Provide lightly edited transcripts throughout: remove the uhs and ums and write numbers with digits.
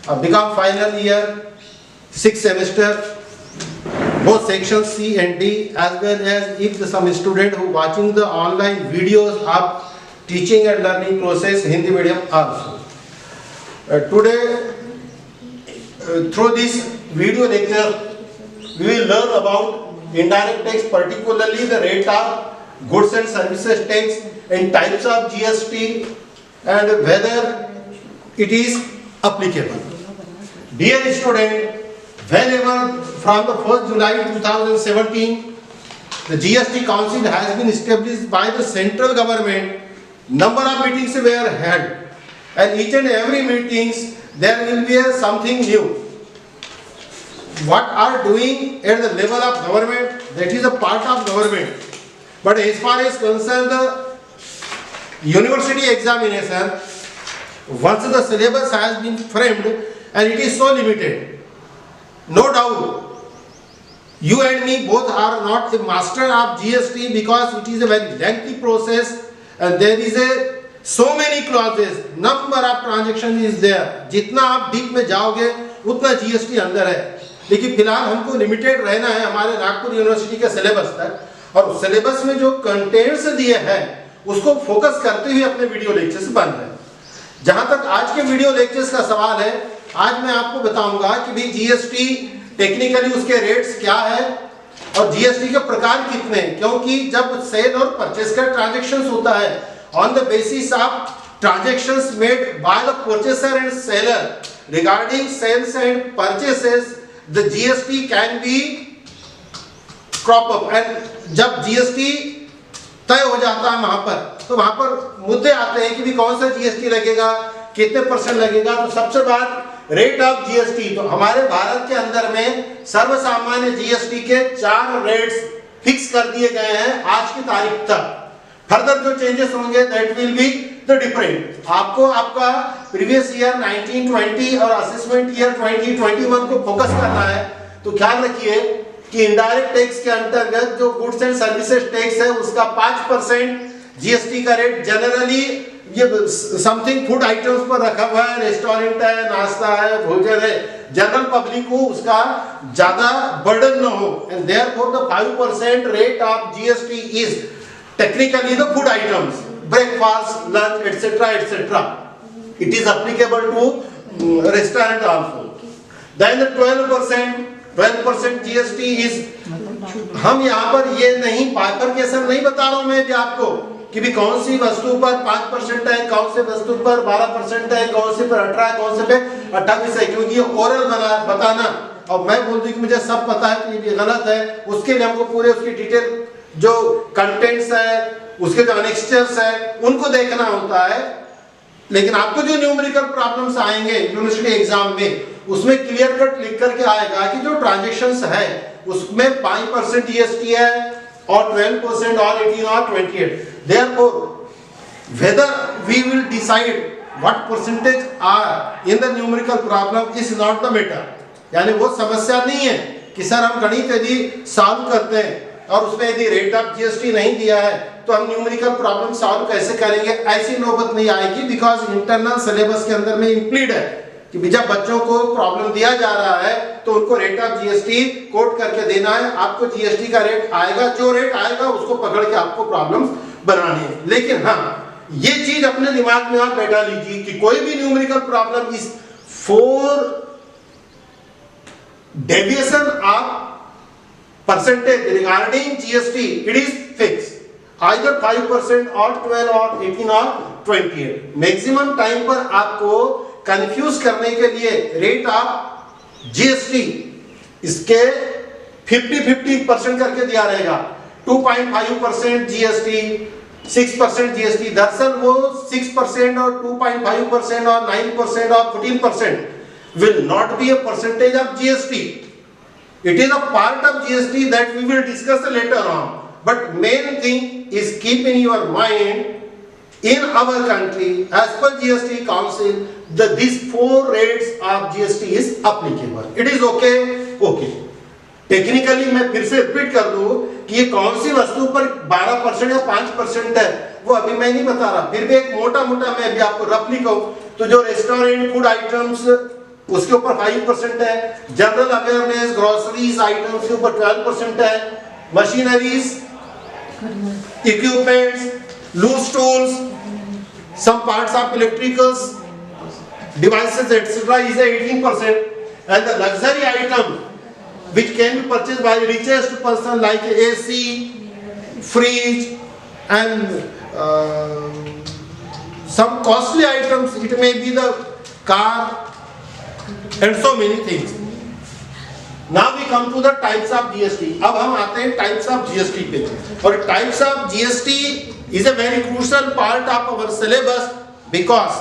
become final year, 6th semester, both sections C and D, as well as if some student who watching the online videos of teaching and learning process Hindi medium also. Today, through this video lecture, we will learn about indirect tax, particularly the rate of goods and services tax and types of GST and whether it is applicable. Dear student, whenever from the 1st July 2017, the GST Council has been established by the central government. Number of meetings were held, and each and every meetings there will be something new. What are doing at the level of government, that is a part of government. But as far as concerned the university examination, once the syllabus has been framed and it is so limited, no doubt you and me both are not a master of GST because it is a very lengthy process and there is so many clauses, number of transactions is there. जितना आप deep में जाओगे उतना GST अंदर है, लेकिन फिलहाल हमको लिमिटेड रहना है हमारे नागपुर यूनिवर्सिटी के सिलेबस तक और सिलेबस में जो कंटेंट्स दिए हैं उसको फोकस करते हुए अपने वीडियो लेक्चर्स बन रहे हैं। जहां तक आज के वीडियो लेक्चर्स का सवाल है, आज मैं आपको बताऊंगा कि भी GST टेक्निकली उसके रेट्स क्या है और GST के प्रकार कितने हैं, क्योंकि जब सेल और परचेस का ट्रांजैक्शंस होता है on the basis of transactions made by the purchaser and seller regarding sales and purchases, the GST can be crop up and जब GST तय हो जाता है वहां पर तो वहां पर मुद्दे आते हैं कि भी कौन सा GST लगेगा, कितने परसेंट लगेगा। तो सबसे बात रेट ऑफ GST, तो हमारे भारत के अंदर में सर्वसामान्य GST के 4 रेट्स फिक्स कर दिए गए हैं आज की तारीख तक। फर्दर जो चेंजेस होंगे that will be the different. आपको आपका प्रीवियस ईयर 1920 और असेसमेंट ईयर 2021 को फोकस करना है। तो ख्याल रखिए कि इनडायरेक्ट टैक्स के अंतर्गत जो गुड्स एंड सर्विसेज टैक्स है उसका 5% GST का रेट जनरली ये समथिंग फूड आइटम्स पर रखा हुआ है, रेस्टोरेंट है, नाश्ता है, भोजन है, जनरल पब्लिक को उसका ज्यादा बर्डन न हो and therefore the 5% rate of GST is technically the food items, breakfast, lunch etcetera etcetera. It is applicable to restaurant also. Then the 12% GST is, हम यहाँ पर ये नहीं बाइफरकेशन नहीं बता रहा हूँ मैं भी आपको कि भी कौन सी वस्तु पर 5% है, कौन सी वस्तु पर 12% है, कौन सी पर 18 है, कौन से पे 28 है, क्योंकि ये ओरल बताना और मैं बोल दूं कि मुझे सब पता है कि ये गलत है, उसके लिए हमको पूरे उसकी डिटेल जो कंटेंट्स है, उसके जो अनेक्स्चर्स है, उनको देखना होता है। लेकिन आपको जो न्यूमेरिकल प्रॉब्लम्स आएंगे यूनिवर्सिटी एग्जाम में उसमें क्लियर कट लिख करके आएगा कि जो ट्रांजैक्शंस है उसमें 5% GST है और 12% और 18 और 28. Therefore, whether we will decide what percentage are in the numerical problem is not the matter. यानी वो समस्या नहीं है कि सर हम गणित यदि सॉल्व करते हैं और उसमें यदि रेट ऑफ GST नहीं दिया है तो हम न्यूमेरिकल प्रॉब्लम सॉल्व कैसे करेंगे, ऐसी नौबत नहीं आएगी। बिकॉज इंटरनल सिलेबस के अंदर में इंप्लीड है कि जब बच्चों को प्रॉब्लम दिया जा रहा है तो उनको रेट ऑफ GST कोट करके देना है, आपको GST का रेट आएगा, जो रेट आएगा उसको पकड़ के आपको प्रॉब्लम बनानी है। लेकिन हाँ, ये चीज अपने दिमाग में आप बैठा लीजिए कि कोई भी न्यूमेरिकल प्रॉब्लम इस 4 deviation of percentage regarding GST, it is fixed, either 5% or 12 or 18 or 28. Maximum time पर आपको कंफ्यूज करने के लिए रेट ऑफ GST इसके 50-50% करके दिया रहेगा। 2.5% GST, 6% GST, दरअसल वो 6% और 2.5% और 9% और 14% will not be a percentage of GST. It is a part of GST that we will discuss later on. But main thing is keep in your mind, in our country, as per GST Council, these 4 rates of GST is applicable. It is okay, okay. Technically मैं फिर से repeat कर दूं कि ये कौन सी वस्तु पर 12% या 5% है, वो अभी मैं नहीं बता रहा। फिर भी एक मोटा मैं भी आपको रफली कहूं तो जो रेस्टोरेंट, फूड आइटम्स, उसके ऊपर 5% है, जनरल अवेयरनेस ग्रोसरीज आइटम्स के ऊपर 12% है, machineries equipments loose tools some parts of electricals devices etc is 18%, and the luxury item which can be purchased by richest person like AC, fridge and some costly items, it may be the car and so many things. Now we come to the types of GST. अब हम आते हैं types of GST पे, और types of GST is a very crucial part of our syllabus because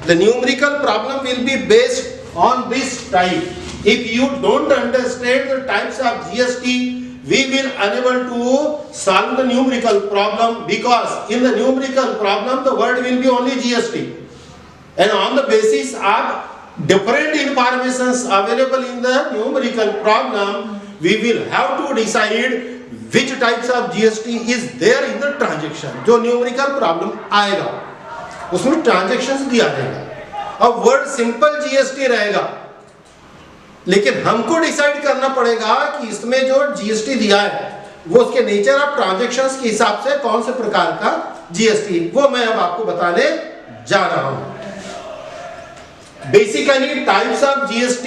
the numerical problem will be based on this type. If you don't understand the types of GST, we will unable to solve the numerical problem, because in the numerical problem the word will be only GST, and on the basis of different informations available in the numerical problem, we will have to decide which types of GST is there in the transaction. जो numerical problem आएगा उसमें transactions दिया रहेगा, अब word simple GST रहेगा, लेकिन हमको decide करना पड़ेगा कि इसमें जो GST दिया है वो उसके नेचर ऑफ ट्रांजेक्शन्स के हिसाब से कौन से प्रकार का GST, वो मैं अब आपको बताने जा रहा हूं. Basically types of GST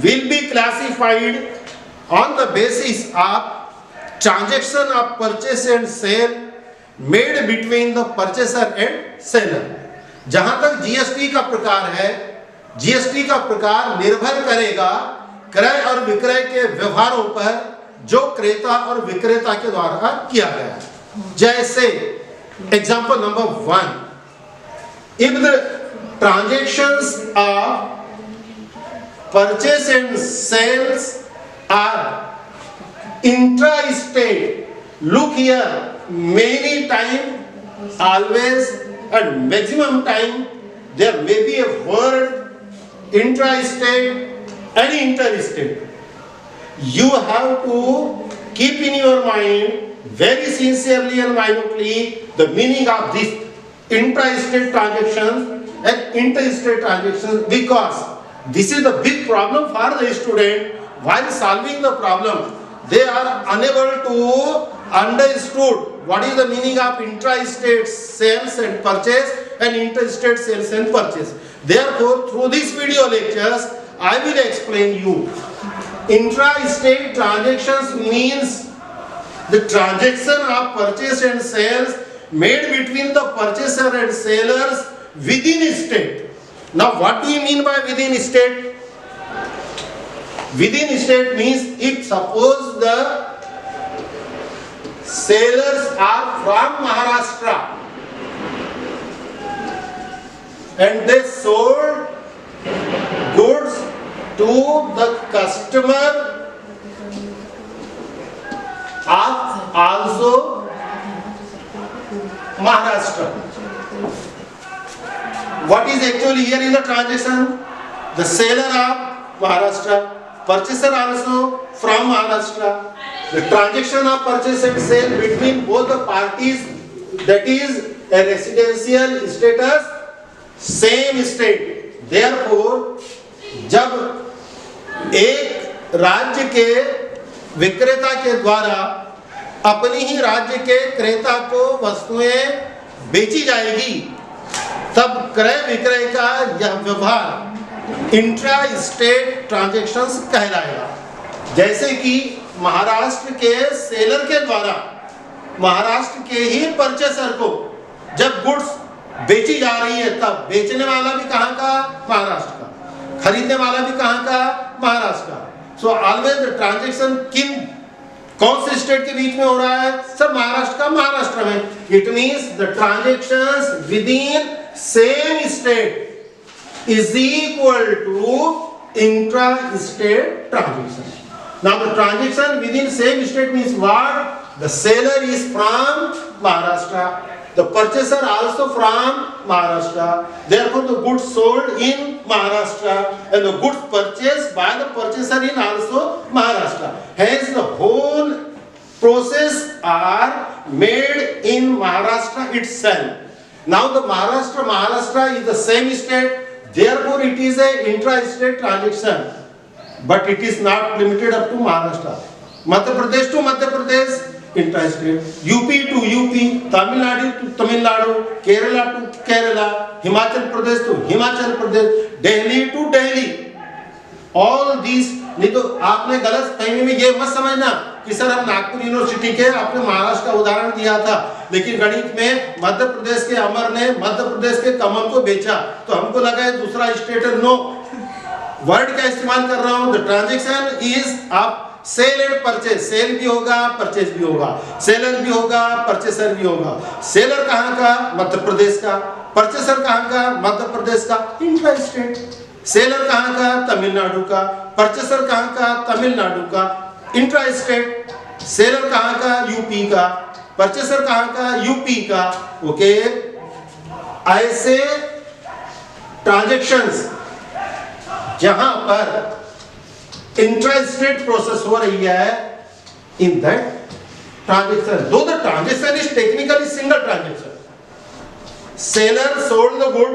will be classified on the basis of transaction of purchase and sale made between the purchaser and seller. जहां तक GST का प्रकार है, GST का प्रकार निर्भर करेगा क्रय और विक्रय के व्यवहारों पर जो क्रेता और विक्रेता के द्वारा किया गया है. जैसे example number 1, if the transactions of purchase and sales are intra-state, look here, many time, always and maximum time there may be a word intra-state and inter-state. You have to keep in your mind very sincerely and minutely the meaning of this intra-state transactions and inter-state transactions, because this is the big problem for the student. While solving the problem, they are unable to understood what is the meaning of intra-state sales and purchase and interstate sales and purchase. Therefore, through these video lectures, I will explain you. Intra-state transactions means the transaction of purchase and sales made between the purchaser and sellers within a state. Now, what do you mean by within a state? Within a state means if suppose the sellers are from Maharashtra and they sold goods to the customer of also Maharashtra. What is actually here in the transaction? The seller of Maharashra, purchaser also from Maharashtra. The transaction of purchase and sale between both the parties, that is a residential status, same state. Therefore, जब एक राज्य के विक्रेता के द्वारा अपनी ही राज्य के क्रेता को वस्तुएं बेची जाएगी, तब क्रय विक्रय का यह व्यवहार इंट्रा स्टेट ट्रांजैक्शंस कहलाएगा. जैसे कि महाराष्ट्र के सेलर के द्वारा महाराष्ट्र के ही परचेसर को जब गुड्स बेची जा रही है, तब बेचने वाला भी कहाँ का? महाराष्ट्र का. खरीदने वाला भी कहाँ का? महाराष्ट्र का. सो ऑलवेज द ट्रांजैक्शन कौन से स्टेट के बीच में हो रहा है? सब महाराष्ट्र का महाराष्ट्र में. It means the transactions with in same state is equal to intra-state transaction. Now the transaction within same state means what? The seller is from Maharashtra, the purchaser also from Maharashtra. Therefore the goods sold in Maharashtra and the goods purchased by the purchaser in also Maharashtra. Hence the whole process are made in Maharashtra itself. Now the Maharashtra is the same state. Therefore, it is a intra-state transaction, but it is not limited up to Maharashtra. Madhya Pradesh to Madhya Pradesh, intra-state. UP to UP, Tamil Nadu to Tamil Nadu, Kerala to Kerala, Himachal Pradesh to Himachal Pradesh, Delhi to Delhi. All these, नहीं तो आपने गलत फहमी में ये मत समझना कि सर हम नागपुर यूनिवर्सिटी के, आपने महाराष्ट्र का उदाहरण दिया था, लेकिन गणित में मध्य प्रदेश के अमर ने मध्य प्रदेश के कमल को बेचा, तो हमको लगा है दूसरा स्टेट है। नो, वर्ड का इस्तेमाल कर रहा हूं। द ट्रांजेक्शन इज आप सेल एंड परचेज, सेल भी होगा परचेज भी होगा, सेलर भी होगा परचेसर भी होगा। सेलर कहाँ का? मध्य प्रदेश का। परचेसर कहाँ का? मध्य प्रदेश का। Intra state. सेलर कहाँ का? तमिलनाडु का। परचेसर कहाँ का? तमिलनाडु का। Intra state. सेलर कहाँ का? यूपी का। परचेसर कहाँ का? यूपी का। ओके, ऐसे ट्रांजैक्शंस जहां पर इंट्रा स्टेट प्रोसेस हो रही है, इन दैट ट्रांजेक्शन, दो the transaction is technically single transaction, seller sold the good,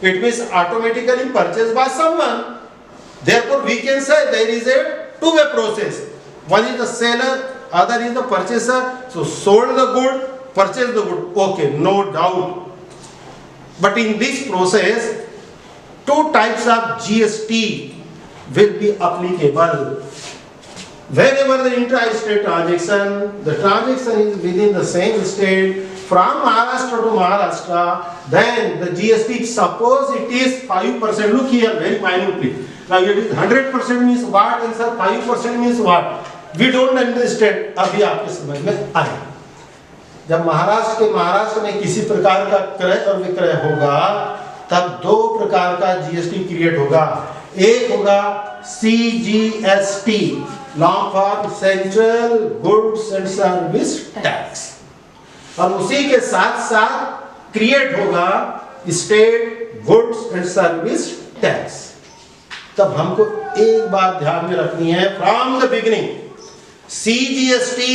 it means automatically purchased by someone. Therefore we can say there is a two-way process. One is the seller, other is the purchaser. So sold the good, purchased the good. Okay, no doubt. But in this process, two types of GST will be applicable. Whenever the intra-state transaction, the transaction is within the same state, from Maharashtra to Maharashtra, then the GST, suppose it is 5%, look here very minutely. Now it is 100% means what, and sir 5% means what? We don't understand. अभी आपके समझ में आए। जब महाराष्ट्र में किसी प्रकार का क्रय और विक्रय होगा, तब दो प्रकार का जीएसटी क्रिएट होगा। एक होगा CGST, long form central goods and service tax, और उसी के साथ साथ क्रिएट होगा state goods and service tax. तब हमको एक बात ध्यान में रखनी है, from the beginning CGST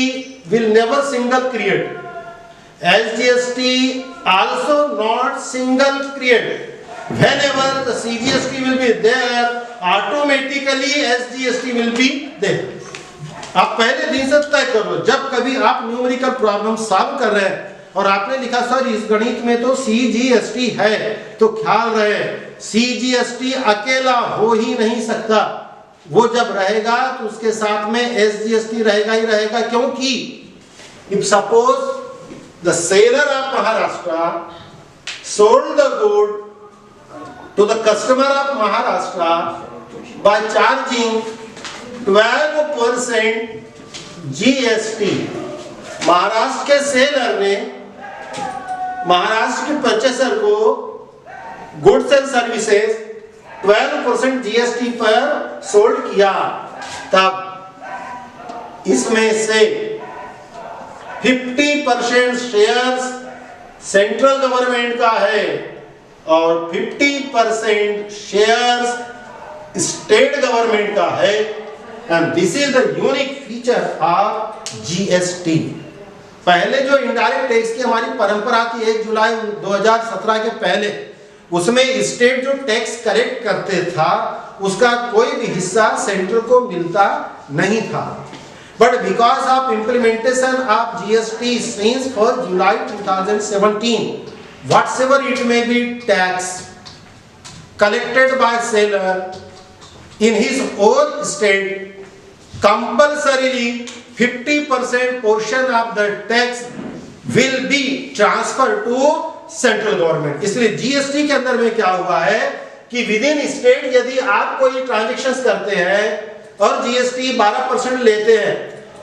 will never single create, SGST also not single create. Whenever the CGST will be there, automatically SGST will be there. आप पहले दिन से तय कर लो, जब कभी आप न्यूमेरिकल प्रॉब्लम सॉल्व कर रहे हैं और आपने लिखा सर इस गणित में तो CGST है, तो ख्याल रहे CGST अकेला हो ही नहीं सकता, वो जब रहेगा तो उसके साथ में SGST रहेगा ही रहेगा। क्योंकि if suppose the seller of Maharashtra sold the good to the customer of Maharashtra by charging 12% GST, Maharashtra के सेलर ने महाराष्ट्र के परचेसर को गुड्स एंड सर्विसेज 12% GST पर सोल्ड किया, तब इसमें से 50% शेयर्स सेंट्रल गवर्नमेंट का है और 50% शेयर्स स्टेट गवर्नमेंट का है, and this is the unique feature of GST। पहले जो इनडायरेक्ट टैक्स की हमारी परंपरा थी 1 जुलाई 2017 के पहले, उसमें स्टेट जो टैक्स कलेक्ट करते था उसका कोई भी हिस्सा सेंट्रल को मिलता नहीं था। But because of implementation of GST since 1 July 2017, whatsoever it may be tax collected by seller in his own state, compulsorily 50% portion of the tax will be transferred to central government. इसलिए GST के अंदर में क्या हुआ है कि with in state यदि आप कोई ट्रांजैक्शंस करते हैं और GST 12% लेते हैं,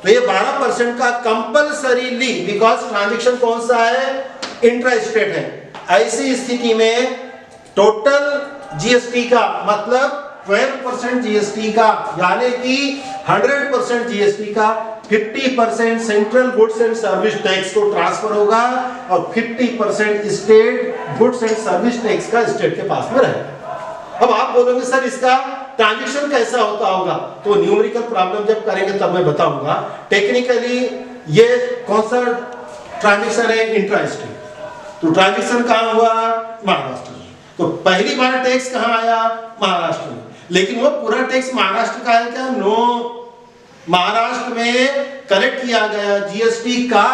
तो ये 12% का कंपल्सरीली, बिकॉज ट्रांजैक्शन कौन सा है, इंट्रा स्टेट है, ऐसी स्थिति में टोटल GST का मतलब 12% GST का, यानी कि 100% GST का 50% central goods and service tax को ट्रांसफर होगा और 50% state goods and service tax का स्टेट के पास में रहेगा। अब आप बोलोगे सर इसका ट्रांजैक्शन कैसा होता होगा, तो न्यूमेरिकल प्रॉब्लम जब करेंगे तब मैं बताऊंगा। टेक्निकली ये कौन सा ट्रांजैक्शन है, इंट्रा स्टेट। तो ट्रांजैक्शन कहाँ हुआ, महाराष्ट्र। तो पहली बार टैक्स कहां आया? महाराष्ट्र में। लेकिन वो पूरा टैक्स महाराष्ट्र का है क्या? नो, महाराष्ट्र में कलेक्ट किया गया जीएसटी का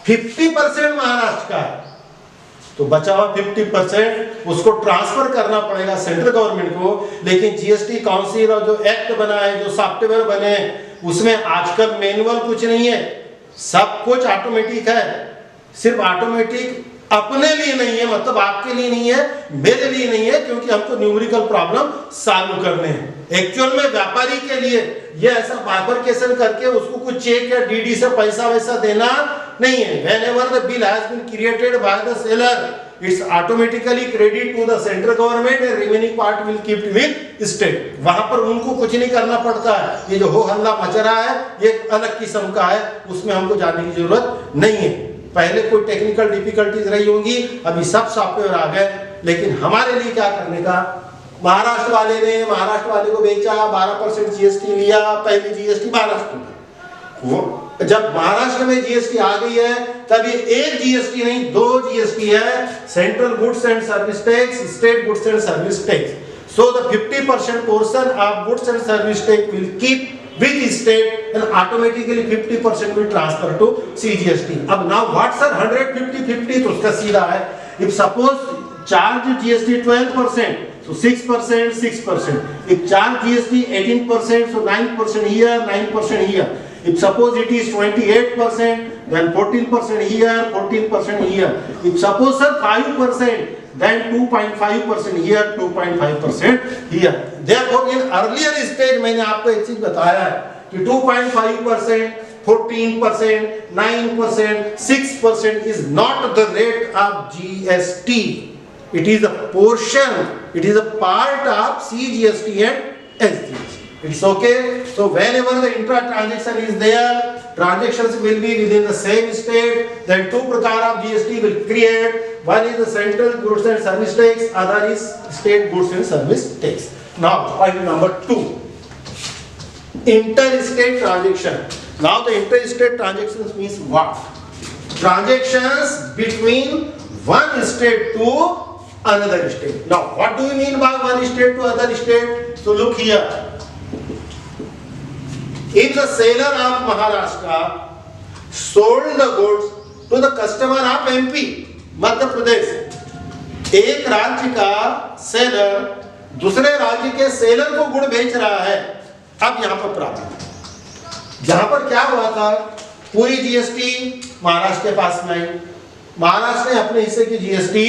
50% महाराष्ट्र का है, तो बचा हुआ 50% उसको ट्रांसफर करना पड़ेगा सेंट्रल गवर्नमेंट को। लेकिन जीएसटी काउंसिल और जो एक्ट बना है, जो सॉफ्टवेयर बने, उसमें आजकल मैनुअल कुछ नहीं है, सब कुछ ऑटोमेटिक है। सिर्फ ऑटोमेटिक अपने लिए नहीं है, मतलब आपके लिए नहीं है, मेरे लिए नहीं है, क्योंकि हमको न्यूमेरिकल प्रॉब्लम सॉल्व करने हैं। एक्चुअल में व्यापारी के लिए ये ऐसा बाइफरकेशन करके उसको कुछ चेक या डीडी से पैसा वैसा देना नहीं है। Whenever the bill has been created by the seller, it's automatically credited to the central government and remaining part will keep with state. वहां पर उनको कुछ नहीं करना पड़ता है। ये जो हो हल्ला मच रहा है ये अलग किस्म का है, उसमें हमको जाने की जरूरत नहीं है। पहले कोई टेक्निकल डिफिकल्टीज रही होंगी, अभी सब सॉफ्टवेयर आ गए। लेकिन हमारे लिए क्या करने का? महाराष्ट्र वाले को बेचा, 12% जीएसटी लिया, पहले जीएसटी महाराष्ट्र में। वो जब महाराष्ट्र में जीएसटी आ गई है तब ये एक जीएसटी नहीं, 2 जीएसटी है, central goods and service tax, state goods and service tax. So the 50% portion of goods and service tax will keep with state and automatically 50% will transfer to CGST. अब now what's our 150-50? तो उसका सीधा है, if suppose charge GST 12%, so 6%, 6%. If charge GST 18%, so 9% here, 9% here. If suppose it is 28%, then 14% here, 14% here. If suppose sir 5%, then 2.5% here, 2.5% here. Therefore in earlier stage मैंने आपको एक चीज बताया है कि 2.5%, 14%, 9%, 6% is not the rate of GST. It is a portion, it is a part of CGST and SGST. It's okay. So whenever the intra transaction is there, transactions will be within the same state, then 2 प्रकार of GST will create. One is the central goods and service tax, other is state goods and service tax. Now point number 2, interstate transaction. Now the interstate transactions means what? Transactions between one state to another state. Now what do you mean by one state to other state? So look here. If the seller of Maharashtra sold the goods to the customer of MP, Madhya Pradesh, एक राज्य का seller दूसरे राज्य के seller को गुड़ बेच रहा है। अब यहाँ पर प्रॉब्लम, जहां पर क्या हुआ था, पूरी जीएसटी महाराष्ट्र के पास में आई, महाराष्ट्र ने अपने हिस्से की जीएसटी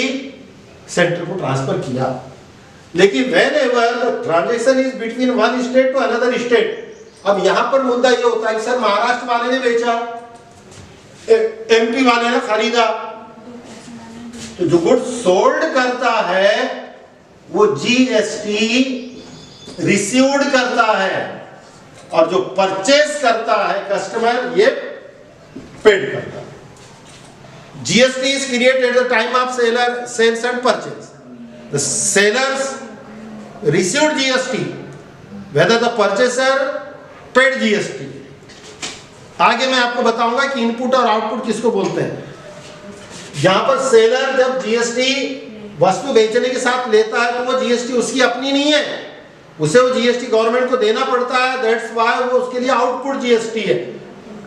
सेंटर को ट्रांसफर किया। लेकिन whenever the transaction is between one state to another state, अब यहां पर मुद्दा ये होता है कि सर महाराष्ट्र वाले ने बेचा, एमपी वाले ने खरीदा, तो जो गुड्स सोल्ड करता है वो जीएसटी रिसीव्ड करता है, और जो परचेज करता है कस्टमर ये पेड करता है। GST is created at the time of seller sales and purchase. The sellers received GST whether the purchaser paid GST. आगे मैं आपको बताऊंगा कि इनपुट और आउटपुट किसको बोलते हैं। यहां पर सेलर जब जीएसटी वस्तु बेचने के साथ लेता है तो वो जीएसटी उसकी अपनी नहीं है, उसे वो जीएसटी गवर्नमेंट को देना पड़ता है। दैट्स व्हाई वो उसके लिए आउटपुट जीएसटी है।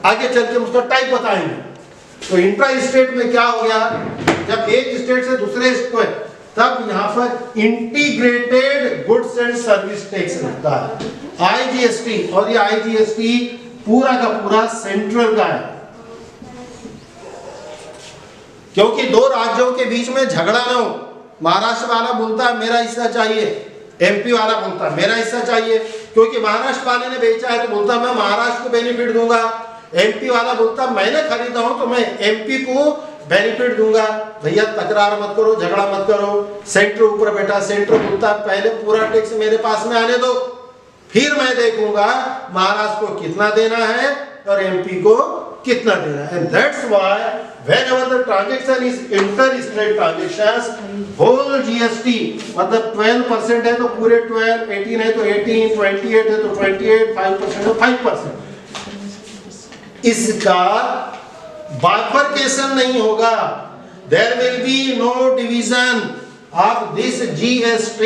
आगे चल के उसका टाइप बताएंगे। तो इंट्रा स्टेट में क्या हो गया, जब एक स्टेट से दूसरे स्टेट, तब यहां पर integrated goods and service tax लगता है, आईजीएसटी। और ये आईजीएसटी पूरा का पूरा सेंट्रल का है, क्योंकि दो राज्यों के बीच में झगड़ा ना हो। महाराष्ट्र वाला बोलता है मेरा हिस्सा चाहिए, एमपी वाला बोलता है मेरा हिस्सा चाहिए, क्योंकि महाराष्ट्र वाले ने बेचा है तो बोलता मैं महाराष्ट्र को बेनिफिट दूंगा, एमपी वाला बोलता मैंने खरीदा हूं तो मैं एमपी को बेनिफिट दूंगा। भैया तकरार मत करो, झगड़ा मत करो। सेंटर ऊपर बैठा, सेंटर बोलता पहले पूरा टैक्स मेरे पास में आने दो, फिर मैं देखूंगा महाराष्ट्र को कितना देना है और एमपी को कितना देना है। And that's why whenever the transaction is inter-state transactions, whole GST मतलब 12% है तो पूरे 12, 18 है तो 18, 28 है तो 28, 5% है 5%। इसका बाइफरकेशन नहीं होगा, there will be no division of this GST,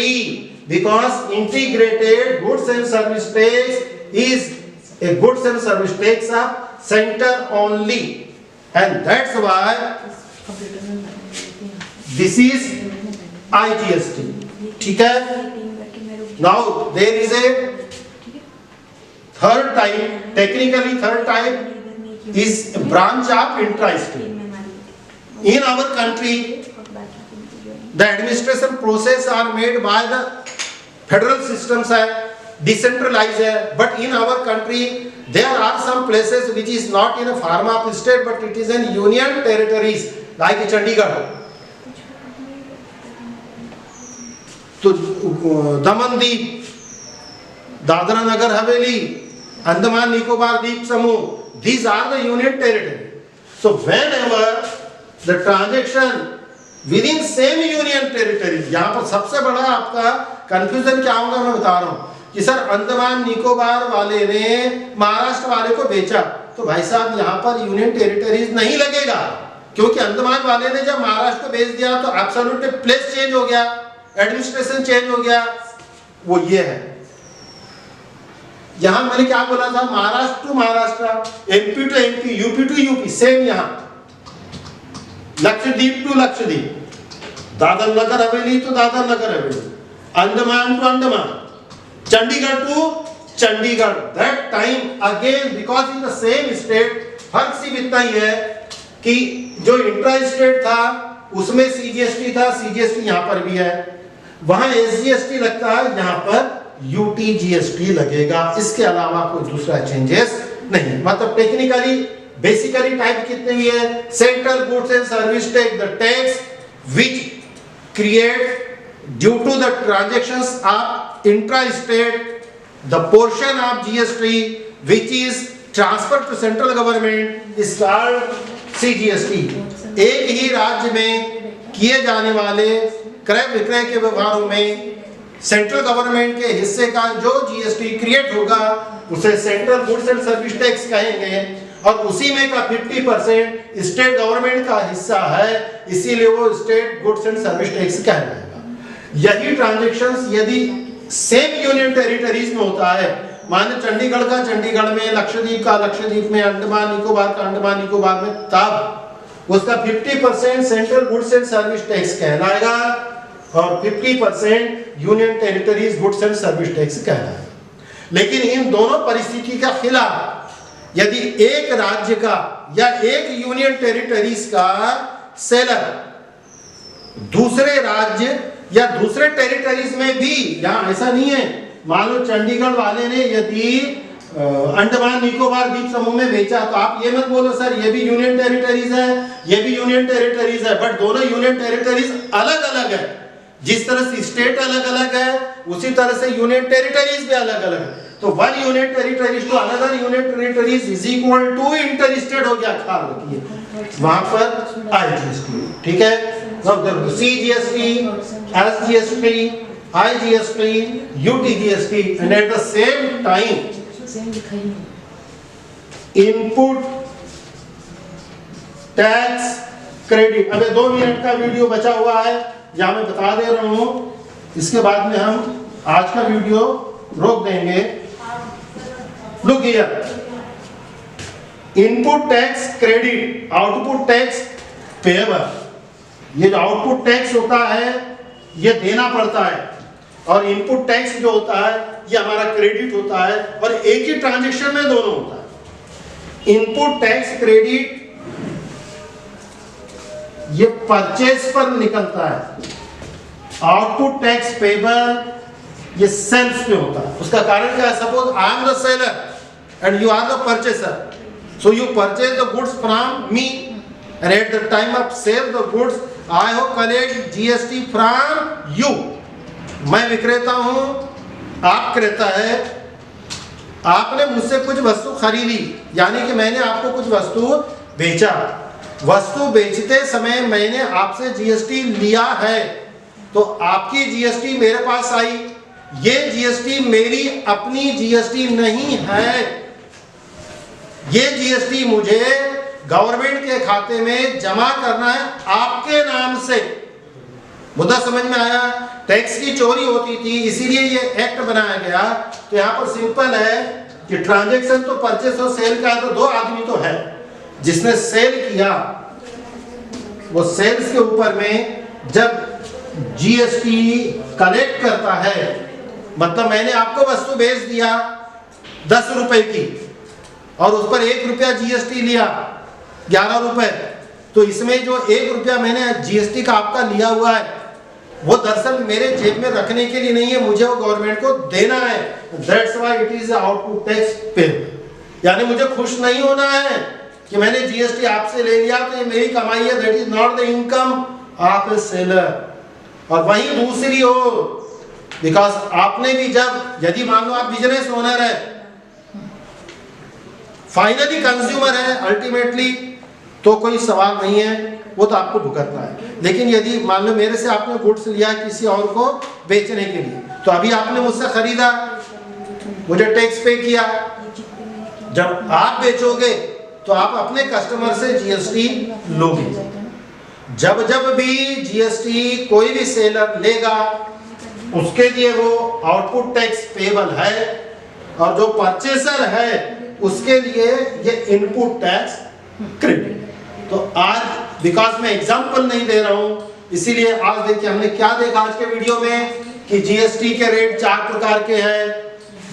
because integrated goods and service tax is a goods and service tax of center only, and that's why this is IGST. ठीक है? Now there is a third type, technically third type is a branch of intra-state. In our country, the administration process are made by the federal systems are decentralized, but in our country there are some places which is not in a form of state but it is in union territories like Chandigarh. तो दमन द्वीप, दादरा नगर हवेली, अंडमान निकोबार द्वीप समूह, these are the union territory. So whenever the transaction within same union territory, यहाँ पर सबसे बड़ा आपका confusion क्या होगा मैं बता रहा हूँ कि सर अंडमान निकोबार वाले ने महाराष्ट्र वाले को बेचा, तो भाई साहब यहाँ पर यूनियन टेरिटरीज नहीं लगेगा, क्योंकि अंडमान वाले ने जब महाराष्ट्र को बेच दिया तो एब्सोल्युटली प्लेस चेंज हो गया, एडमिनिस्ट्रेशन चेंज हो गया, वो ये है। यहां मैंने क्या बोला था, Maharashtra to Maharashtra, MP to MP, UP to UP, same यहां Lakshadweep to Lakshadweep, Dadra Nagar Haveli to Dadra Nagar Haveli, Andaman to Andaman, Chandigarh to Chandigarh. That time again because in the same state, फर्क सिर्फ इतना ही है कि जो इंट्रा स्टेट था उसमें सीजीएसटी था, सीजीएसटी यहां पर भी है, वहां एसजीएसटी लगता है, यहां पर यूटीजीएसटी लगेगा, इसके अलावा कोई दूसरा चेंजेस नहीं। मतलब टेक्निकली बेसिकली टाइप कितने हुई है, central goods and service tax, the tax which create due to the transactions of intra state, the portion of GST which is transfer to central government is called CGST. एक ही राज्य में किए जाने वाले क्रय विक्रय के व्यवहारों में सेंट्रल गवर्नमेंट के हिस्से का जो जीएसटी क्रिएट होगा उसे central goods and service tax कहेंगे, और उसी में का 50% स्टेट गवर्नमेंट का हिस्सा है, इसीलिए वो state goods and service tax कहलाएगा। यही ट्रांजैक्शंस यदि सेम यूनियन टेरिटरीज में होता है, माने चंडीगढ़ का चंडीगढ़ में, लक्षद्वीप का लक्षद्वीप में, अंडमान निकोबार का अंडमान निकोबार में, तब उसका 50% central goods and service tax कहलाएगा और 50% union territories goods and service tax कहलाएगा। लेकिन इन दोनों परिस्थिति का खिलाफ यदि एक राज्य का या एक यूनियन टेरिटरीज का सेलर दूसरे राज्य या दूसरे टेरिटरीज में भी, यहां ऐसा नहीं है, मान लो चंडीगढ़ वाले ने यदि अंडमान निकोबार द्वीप समूह में बेचा, तो आप ये मत बोलो सर ये भी यूनियन टेरिटरीज है, ये भी यूनियन टेरिटरीज है, बट दोनों यूनियन टेरिटरीज अलग अलग है। जिस तरह से स्टेट अलग अलग है उसी तरह से यूनियन टेरिटरीज भी अलग अलग है। तो one union territories to another union territories is equal to inter state हो गया, ख्याल रखिए वहां पर आईजीएसटी, ठीक है। CGST, SGST, IGST, UTGST, and at the same time input tax credit। अबे 2 मिनट का वीडियो बचा हुआ है, या मैं बता दे रहा हूं, इसके बाद में हम आज का वीडियो रोक देंगे। Look here, input tax credit, output tax payable. ये जो आउटपुट टैक्स होता है ये देना पड़ता है, और इनपुट टैक्स जो होता है ये हमारा क्रेडिट होता है, और एक ही ट्रांजैक्शन में दोनों होता है। इनपुट टैक्स क्रेडिट ये परचेज पर निकलता है, आउटपुट टैक्स पेबल ये सेल्स पे होता है। उसका कारण क्या है, suppose I am the seller and you are the purchaser, so you purchase the goods from me and at the time of sale the goods I have collect GST from you. मैं विक्रेता हूं, आप क्रेता है, आपने मुझसे कुछ वस्तु खरीदी, यानी कि मैंने आपको कुछ वस्तु बेचा। वस्तु बेचते समय मैंने आपसे जीएसटी लिया है, तो आपकी जीएसटी मेरे पास आई। ये जीएसटी मेरी अपनी जीएसटी नहीं है, ये जीएसटी मुझे गवर्नमेंट के खाते में जमा करना है आपके नाम से। मुद्दा समझ में आया? टैक्स की चोरी होती थी, इसीलिए ये एक्ट बनाया गया। तो यहाँ पर सिंपल है कि ट्रांजैक्शन तो परचेस और सेल का है, तो दो आदमी तो है। जिसने सेल किया वो सेल्स के ऊपर में जब जीएसटी कलेक्ट करता है, मतलब मैंने आपको वस्तु बेच दिया 10 रुपए की और उस पर 1 रुपया जीएसटी लिया 11 रुपए, तो इसमें जो 1 रुपया मैंने जीएसटी का आपका लिया हुआ है वो दरअसल मेरे जेब में रखने के लिए नहीं है, मुझे वो गवर्नमेंट को देना है। That's why it is output tax पे। यानी मुझे खुश नहीं होना है कि मैंने जीएसटी आपसे ले लिया तो ये मेरी कमाई है, that is not the income of A seller. और वहीं दूसरी ओर, बिकॉज आपने भी जब, यदि मान लो आप बिजनेस ओनर है, फाइनली कंज्यूमर है अल्टीमेटली, तो कोई सवाल नहीं है, वो तो आपको भुगतना है। लेकिन यदि मान लो मेरे से आपने गुड्स लिया किसी और को बेचने के लिए, तो अभी आपने मुझसे खरीदा, मुझे टैक्स पे किया, जब आप बेचोगे तो आप अपने कस्टमर से जीएसटी लोगे। जब जब भी जीएसटी कोई भी सेलर लेगा उसके लिए वो आउटपुट टैक्स पेबल है, और जो परचेसर है उसके लिए ये इनपुट टैक्स क्रेडिट। तो आज बिकॉज मैं एग्जांपल नहीं दे रहा हूं, इसीलिए आज देखिए हमने क्या देखा आज के वीडियो में कि जीएसटी के रेट 4 प्रकार के हैं।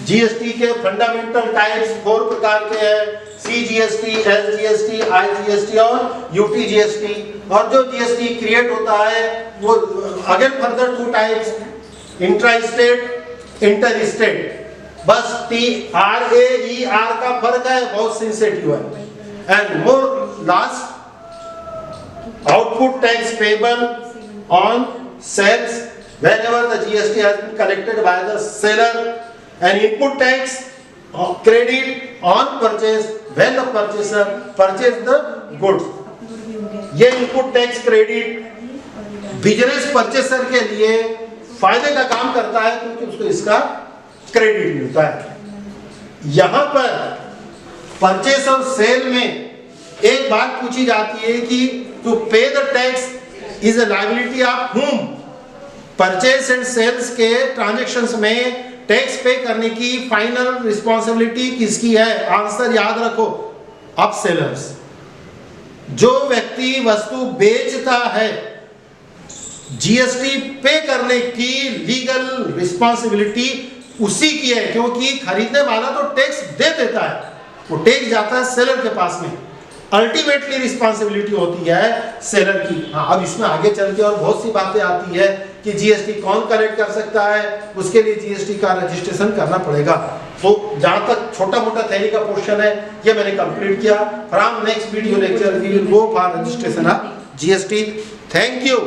जीएसटी के फंडामेंटल टाइप्स 4 प्रकार के हैं, सीजीएसटी, एसजीएसटी, आईजीएसटी और यूटीजीएसटी। और जो जीएसटी क्रिएट होता है वो again further 2 types, intra state, inter state. बस TRAER का फर्क है, बहुत सेंसिटिव है। And more last, output tax payable on sales whenever the GST has been collected by the seller, and input tax credit on purchase when the purchaser purchase the goods. ये input tax credit business purchaser के लिए फायदे का काम करता है क्योंकि उसको इसका क्रेडिट मिलता है। यहां पर परचेस और सेल में एक बात पूछी जाती है कि to pay the tax is a liability of whom? Purchase and sales के ट्रांजैक्शंस में टैक्स पे करने की फाइनल रिस्पांसिबिलिटी किसकी है? आंसर याद रखो, ऑफ सेलर्स। जो व्यक्ति वस्तु बेचता है जीएसटी पे करने की लीगल रिस्पांसिबिलिटी उसी की है, क्योंकि खरीदने वाला तो टैक्स दे देता है, वो टैक्स जाता है सेलर के पास में। अल्टीमेटली रिस्पांसिबिलिटी होती है सेलर की। हाँ, अब इसमें आगे चल के और बहुत सी बातें आती है कि जीएसटी कौन कलेक्ट कर सकता है, उसके लिए जीएसटी का रजिस्ट्रेशन करना पड़ेगा। तो जहां तक छोटा मोटा थ्योरी का पोर्शन है ये मैंने कंप्लीट किया। From next video lecture we will go for registration of GST. Thank you.